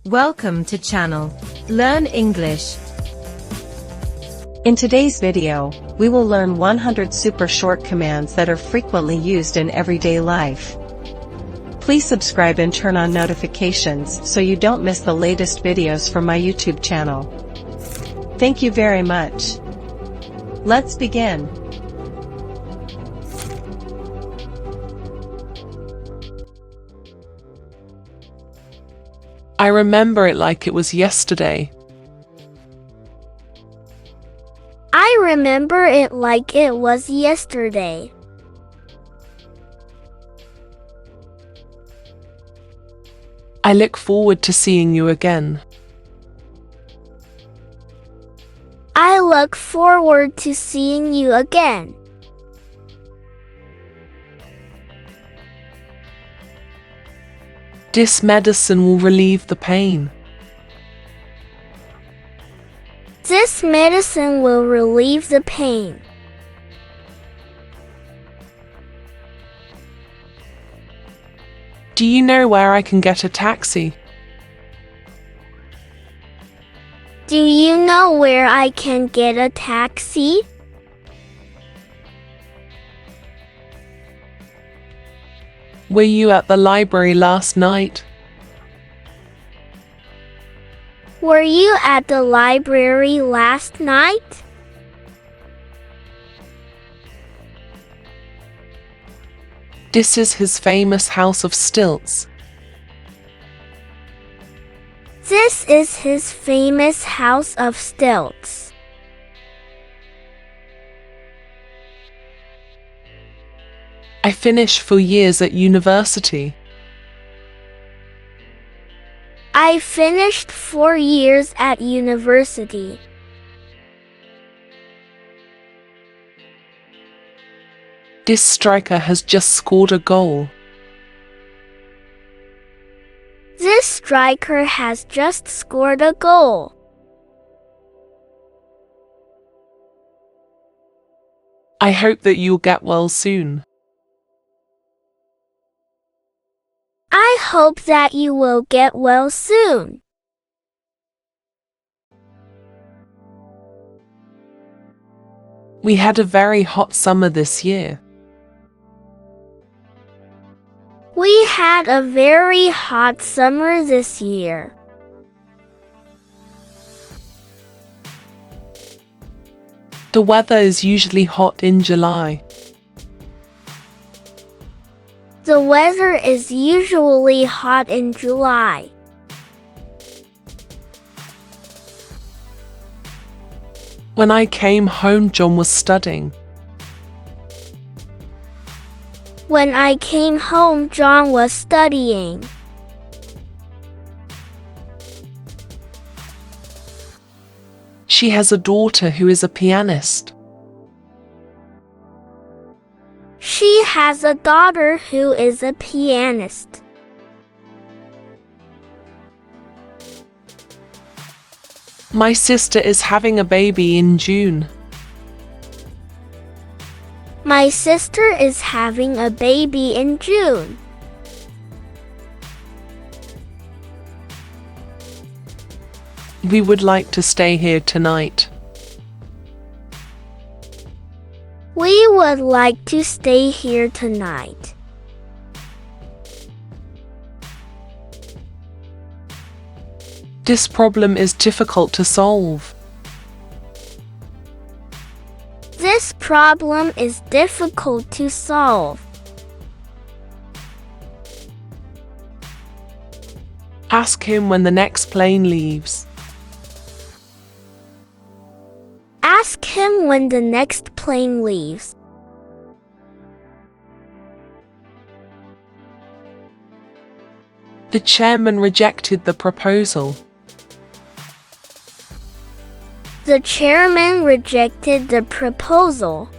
Welcome to channel Learn English. In today's video, we will learn 100 super short commands that are frequently used in everyday life. Please subscribe and turn on notifications so you don't miss the latest videos from my YouTube channel. Thank you very much. Let's begin. I remember it like it was yesterday. I remember it like it was yesterday. I look forward to seeing you again. I look forward to seeing you again. This medicine will relieve the pain. This medicine will relieve the pain. Do you know where I can get a taxi? Do you know where I can get a taxi? Were you at the library last night? Were you at the library last night? This is his famous house of stilts. This is his famous house of stilts. I finished 4 years at university. I finished 4 years at university. This striker has just scored a goal. This striker has just scored a goal. I hope that you'll get well soon. I hope that you will get well soon. We had a very hot summer this year. We had a very hot summer this year. The weather is usually hot in July. The weather is usually hot in July. When I came home, John was studying. When I came home, John was studying. She has a daughter who is a pianist. She has a daughter who is a pianist. My sister is having a baby in June. My sister is having a baby in June. We would like to stay here tonight. We would like to stay here tonight. This problem is difficult to solve. This problem is difficult to solve. Ask him when the next plane leaves. Ask him when the next plane leaves. The chairman rejected the proposal. The chairman rejected the proposal.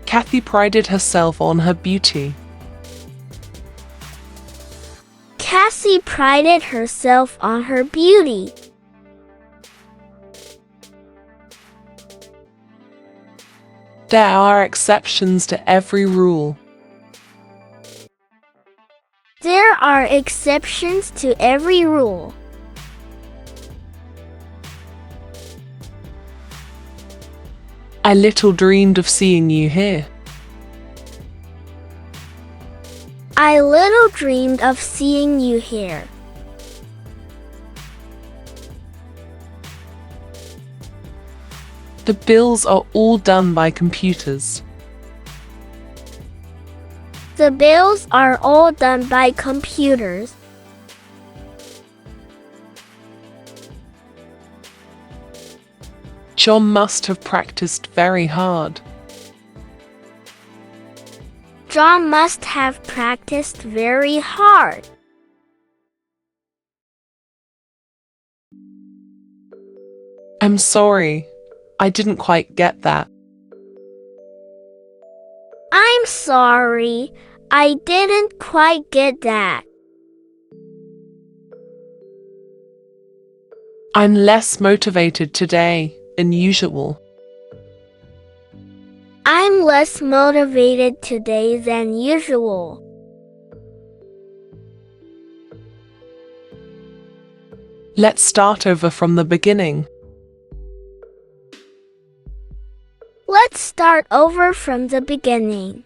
Kathy prided herself on her beauty. Cassie prided herself on her beauty. There are exceptions to every rule. There are exceptions to every rule. I little dreamed of seeing you here. I little dreamed of seeing you here. The bills are all done by computers. The bills are all done by computers. John must have practiced very hard. John must have practiced very hard. I'm sorry, I didn't quite get that. I'm sorry, I didn't quite get that. I'm less motivated today than usual. I'm less motivated today than usual. Let's start over from the beginning. Let's start over from the beginning.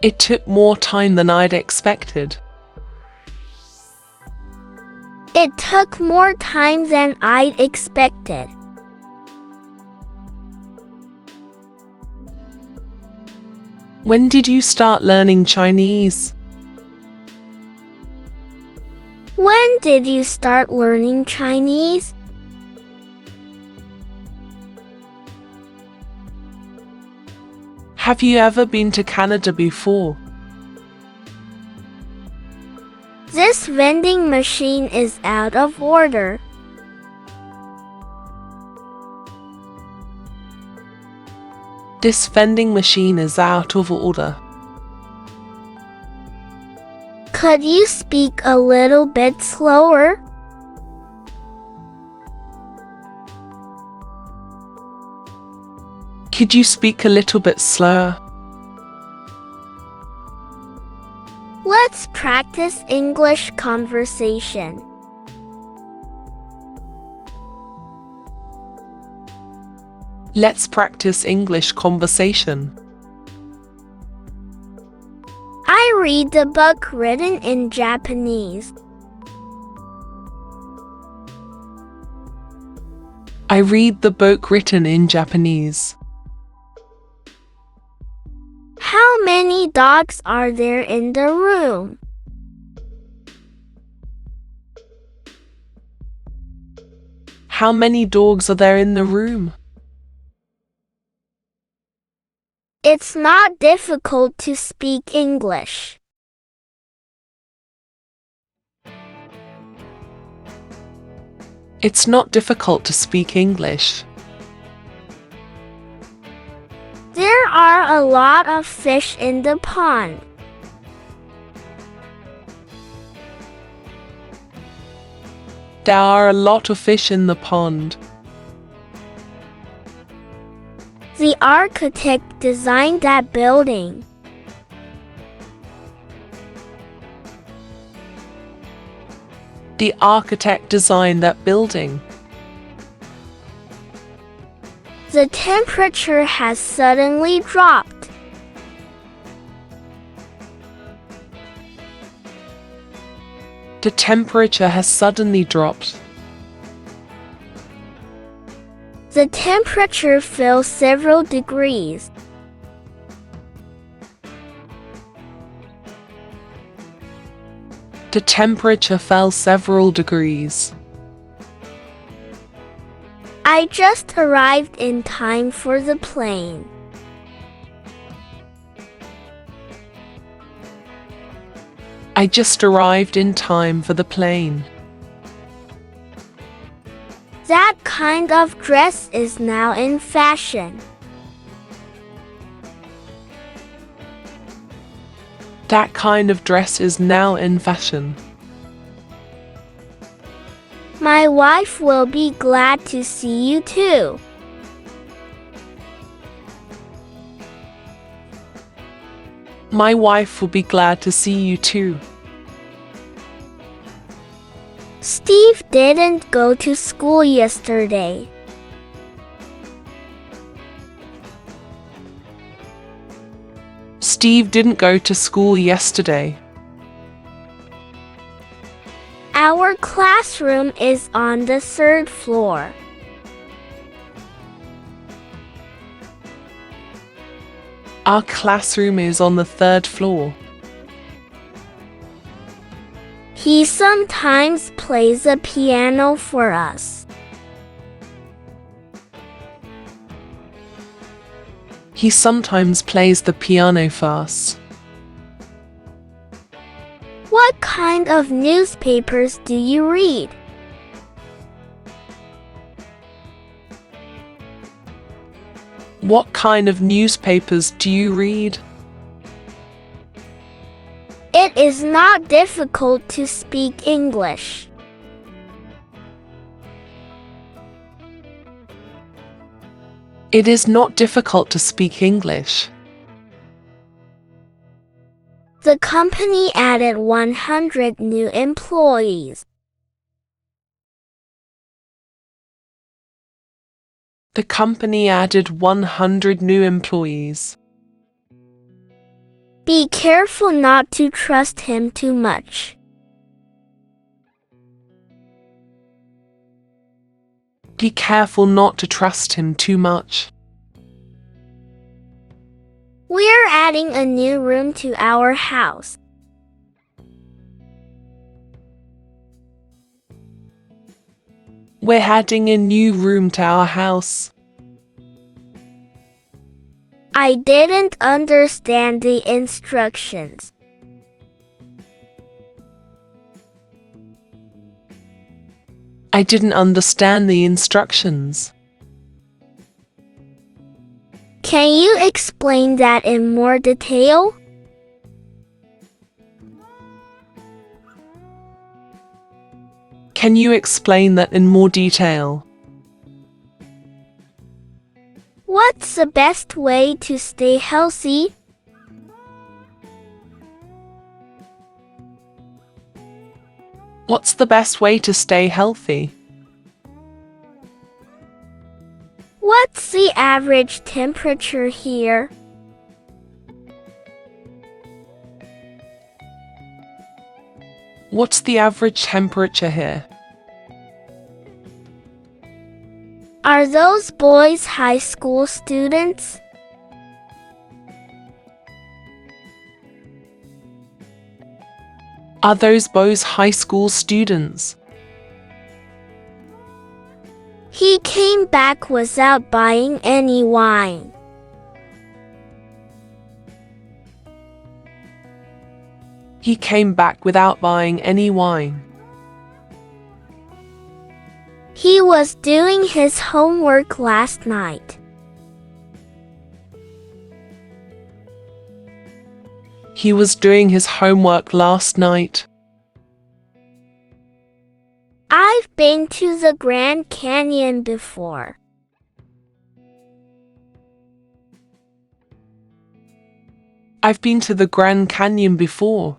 It took more time than I'd expected. It took more time than I'd expected. When did you start learning Chinese? When did you start learning Chinese? Have you ever been to Canada before? This vending machine is out of order. This vending machine is out of order. Could you speak a little bit slower? Could you speak a little bit slower? Let's practice English conversation. Let's practice English conversation. I read the book written in Japanese. I read the book written in Japanese. How many dogs are there in the room? How many dogs are there in the room? It's not difficult to speak English. It's not difficult to speak English. There are a lot of fish in the pond. There are a lot of fish in the pond. The architect designed that building. The architect designed that building. The temperature has suddenly dropped. The temperature has suddenly dropped. The temperature fell several degrees. The temperature fell several degrees. I just arrived in time for the plane. I just arrived in time for the plane. That kind of dress is now in fashion. That kind of dress is now in fashion. My wife will be glad to see you too. My wife will be glad to see you too. Steve didn't go to school yesterday. Steve didn't go to school yesterday. Our classroom is on the third floor. Our classroom is on the third floor. He sometimes plays the piano for us. He sometimes plays the piano for us. What kind of newspapers do you read? What kind of newspapers do you read? It is not difficult to speak English. It is not difficult to speak English. The company added 100 new employees. The company added 100 new employees. Be careful not to trust him too much. Be careful not to trust him too much. We're adding a new room to our house. We're adding a new room to our house. I didn't understand the instructions. I didn't understand the instructions. Can you explain that in more detail? Can you explain that in more detail? What's the best way to stay healthy? What's the best way to stay healthy? What's the average temperature here? What's the average temperature here? Are those boys high school students? Are those boys high school students? He came back without buying any wine. He came back without buying any wine. He was doing his homework last night. He was doing his homework last night. I've been to the Grand Canyon before. I've been to the Grand Canyon before.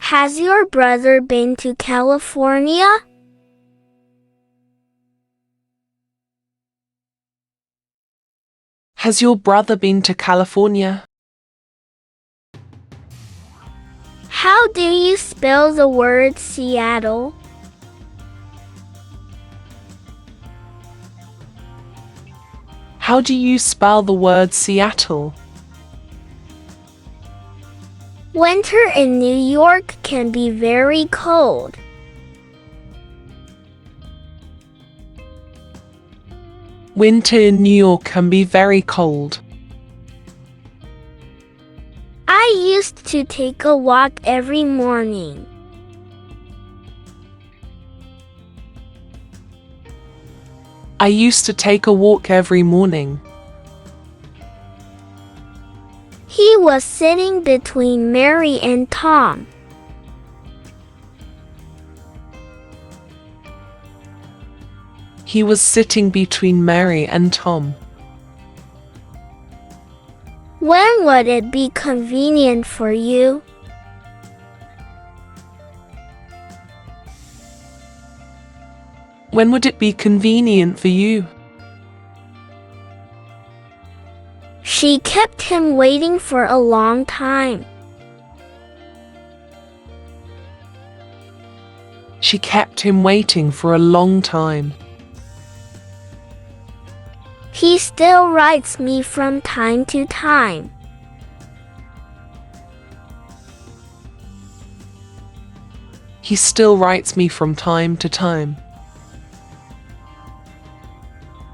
Has your brother been to California? Has your brother been to California? How do you spell the word Seattle? How do you spell the word Seattle? Winter in New York can be very cold. Winter in New York can be very cold. I used to take a walk every morning. I used to take a walk every morning. He was sitting between Mary and Tom. He was sitting between Mary and Tom. When would it be convenient for you? When would it be convenient for you? She kept him waiting for a long time. She kept him waiting for a long time. He still writes me from time to time. He still writes me from time to time.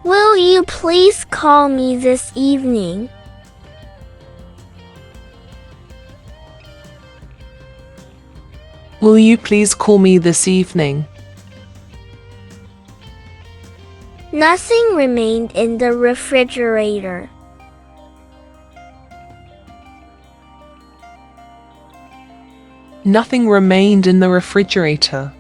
Will you please call me this evening? Will you please call me this evening? Nothing remained in the refrigerator. Nothing remained in the refrigerator.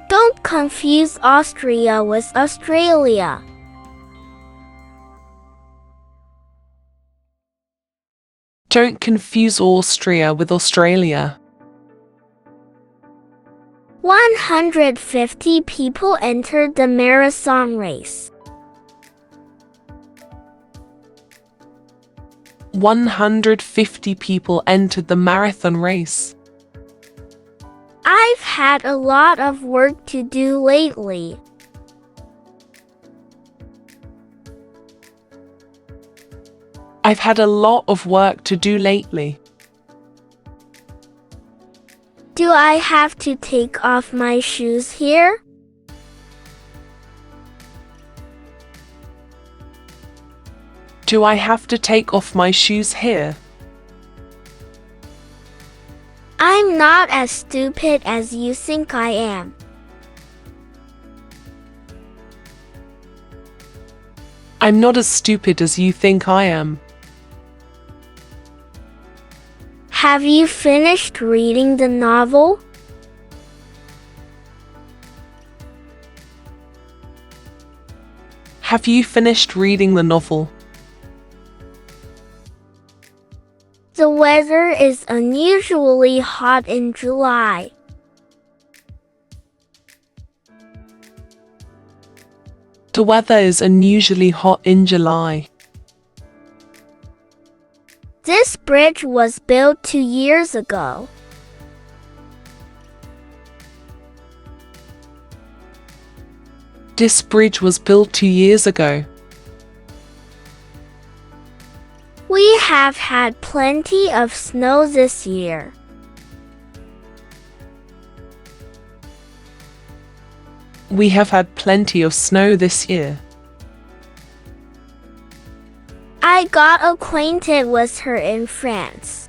Don't confuse Austria with Australia. Don't confuse Austria with Australia. 150 people entered the marathon race. 150 people entered the marathon race. I've had a lot of work to do lately. I've had a lot of work to do lately. Do I have to take off my shoes here? Do I have to take off my shoes here? I'm not as stupid as you think I am. I'm not as stupid as you think I am. Have you finished reading the novel? Have you finished reading the novel? The weather is unusually hot in July. The weather is unusually hot in July. This bridge was built 2 years ago. This bridge was built 2 years ago. We have had plenty of snow this year. We have had plenty of snow this year. I got acquainted with her in France.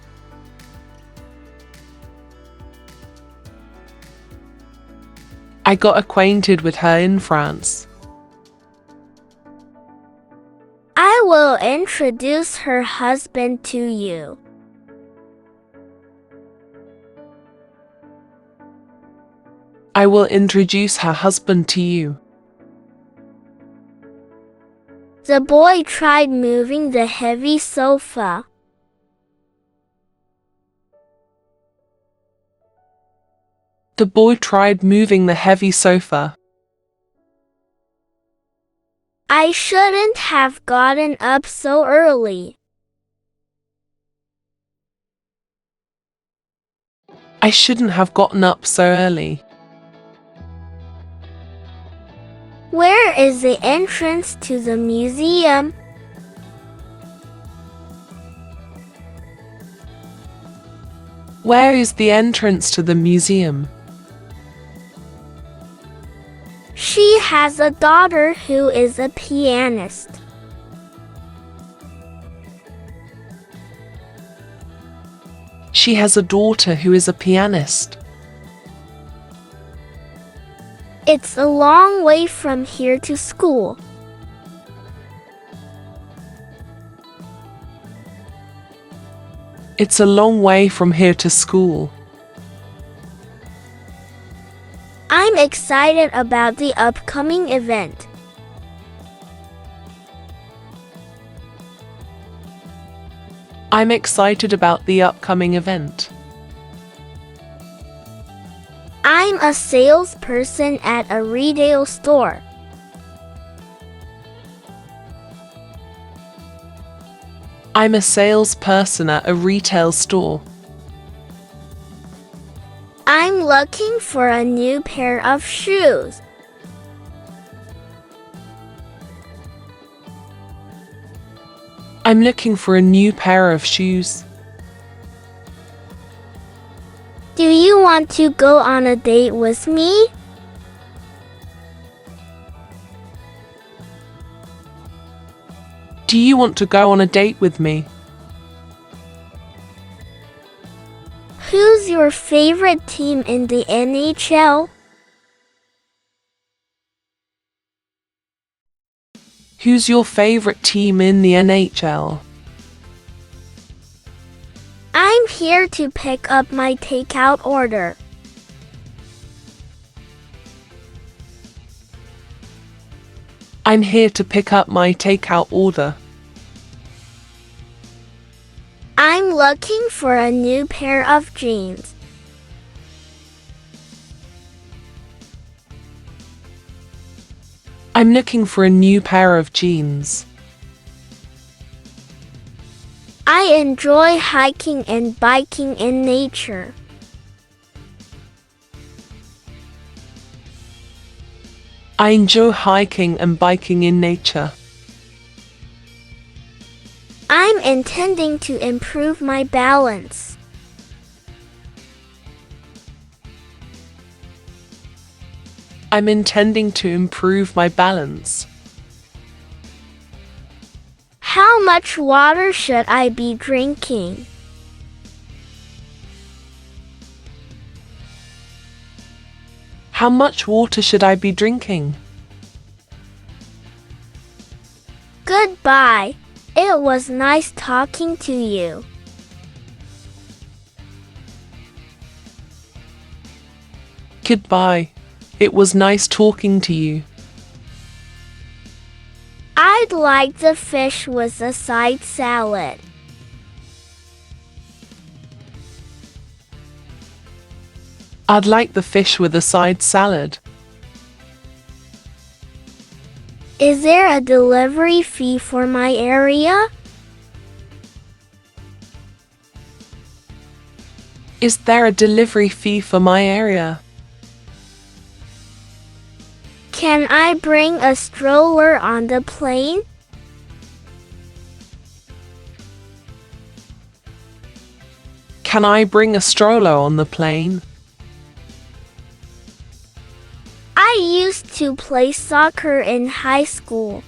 I got acquainted with her in France. I will introduce her husband to you. I will introduce her husband to you. The boy tried moving the heavy sofa. The boy tried moving the heavy sofa. I shouldn't have gotten up so early. I shouldn't have gotten up so early. Where is the entrance to the museum? Where is the entrance to the museum? She has a daughter who is a pianist. She has a daughter who is a pianist. It's a long way from here to school. It's a long way from here to school. I'm excited about the upcoming event. I'm excited about the upcoming event. I'm a salesperson at a retail store. I'm a salesperson at a retail store. I'm looking for a new pair of shoes. I'm looking for a new pair of shoes. Do you want to go on a date with me? Do you want to go on a date with me? Who's your favorite team in the NHL? Who's your favorite team in the NHL? I'm here to pick up my takeout order. I'm here to pick up my takeout order. I'm looking for a new pair of jeans. I'm looking for a new pair of jeans. I enjoy hiking and biking in nature. I enjoy hiking and biking in nature. I'm intending to improve my balance. I'm intending to improve my balance. How much water should I be drinking? How much water should I be drinking? Goodbye. It was nice talking to you. Goodbye. It was nice talking to you. I'd like the fish with a side salad. I'd like the fish with a side salad. Is there a delivery fee for my area? Is there a delivery fee for my area? Can I bring a stroller on the plane? Can I bring a stroller on the plane? I used to play soccer in high school.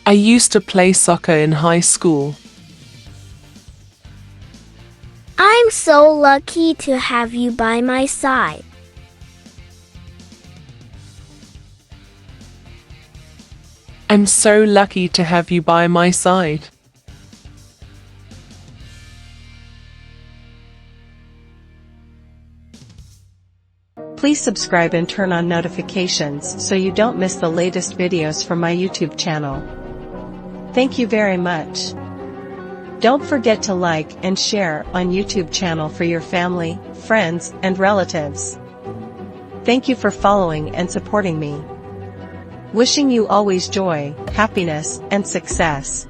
I used to play soccer in high school. I'm so lucky to have you by my side. I'm so lucky to have you by my side. Please subscribe and turn on notifications so you don't miss the latest videos from my YouTube channel. Thank you very much. Don't forget to like and share on YouTube channel for your family, friends, and relatives. Thank you for following and supporting me. Wishing you always joy, happiness, and success.